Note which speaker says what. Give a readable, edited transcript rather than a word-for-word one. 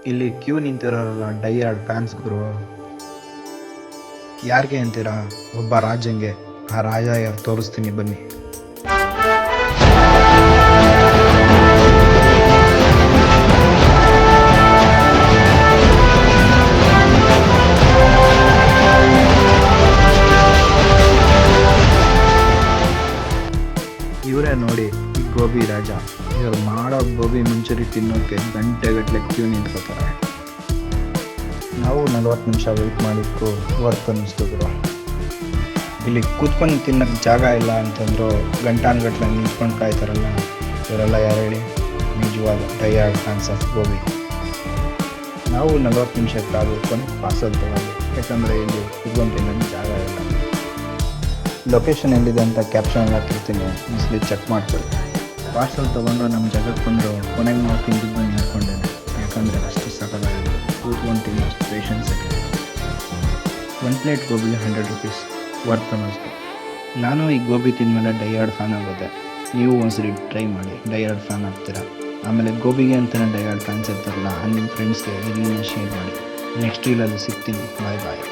Speaker 1: ಇಲ್ಲಿ Q ನಿಂತಿರೋಲ್ಲ dye hard fans ಗುರು. ಯಾರಿಗೆ ಅಂತೀರಾ? ಒಬ್ಬ ರಾಜಂಗೆ. ಆ ರಾಜ ಯಾರು ತೋರಿಸ್ತೀನಿ ಬನ್ನಿ. ಇವರೇ ನೋಡಿ ಈ ಗೋಬಿ ರಾಜ. ಇವ್ರು ಮಾಡೋ ಗೋಬಿ ಮಂಚೂರಿ ತಿನ್ನೋಕ್ಕೆ ಗಂಟೆಗಟ್ಟಲೆ ಕ್ಯೂ ನಿಂತ್ಕೋತಾರೆ. ನಾವು 40 ನಿಮಿಷ ವೆಯ್ಟ್ ಮಾಡಿದ್ದು ವರ್ತ್ ಅನ್ನಿಸ್ತು ಗುರು. ಇಲ್ಲಿ ಕೂತ್ಕೊಂಡು ತಿನ್ನೋಕ್ಕೆ ಜಾಗ ಇಲ್ಲ ಅಂತಂದ್ರು ಗಂಟಾನುಗಟ್ಟಲೆ ನಿಂತ್ಕೊಂಡು ಕಾಯ್ತಾರಲ್ಲ, ಇವರೆಲ್ಲ ಯಾರು ಹೇಳಿ? ನಿಜವಾದ dye hard fans of gobi. ನಾವು 40 ನಿಮಿಷ ಕಾದ್ಕೊಂಡು ಪಾರ್ಸಲ್ ತೊಗೊಂಡು, ಯಾಕಂದರೆ ಇಲ್ಲಿ ಕೂತ್ಕೊಂಡು ತಿನ್ನೋಕ್ಕೆ ಜಾಗ ಇಲ್ಲ. ಲೊಕೇಶನ್ ಎಲ್ಲಿದೆ ಅಂತ ಕ್ಯಾಪ್ಷನ್ ಹಾಕಿರ್ತೀನಿ, ಮೋಸ್ಟ್ಲಿ ಚೆಕ್ ಮಾಡ್ಕೊಳ್ಳಿ. ಪಾರ್ಸಲ್ ತೊಗೊಂಡು ನಮ್ಮ ಜಾಗಕ್ಕೆ ಬಂದರು. ಕೊನೆಗೆ ನಾವು ತಿಂದಿದ್ದು ನೋಡ್ಕೊಂಡೇನೆ, ಯಾಕಂದರೆ ಅಷ್ಟು ಸಕಲಾಗಿದೆ. ಕೂತ್ಕೊಂಡು ತಿನ್ನೋಷ್ಟು ಪೇಷನ್ಸ್ ಇದೆ. 1 ಪ್ಲೇಟ್ ಗೋಬಿಗೆ 100 ರುಪೀಸ್ ವರ್ತ್ ಅನ್ನಿಸ್ತು. ನಾನು ಈ ಗೋಬಿ ತಿಂದಮೇಲೆ ಡೈ ಹಾರ್ಡ್ ಫ್ಯಾನ್ ಆಗುತ್ತೆ. ನೀವು ಒಂದ್ಸರಿ ಟ್ರೈ ಮಾಡಿ, ಡೈ ಹಾರ್ಡ್ ಫ್ಯಾನ್ ಆಗ್ತೀರಾ. ಆಮೇಲೆ ಗೋಬಿಗೆ ಅಂತಲೇ ಡೈ ಹಾರ್ಡ್ ಫ್ಯಾನ್ಸ್ ಇರ್ತಾರಲ್ಲ, ನಿಮ್ಮ ಫ್ರೆಂಡ್ಸ್ಗೆ ಇದನ್ನ ಶೇರ್ ಮಾಡಿ. ನೆಕ್ಸ್ಟ್ ರೀಲಲ್ಲಿ ಸಿಗ್ತೀನಿ. ಬಾಯ್ ಬಾಯ್.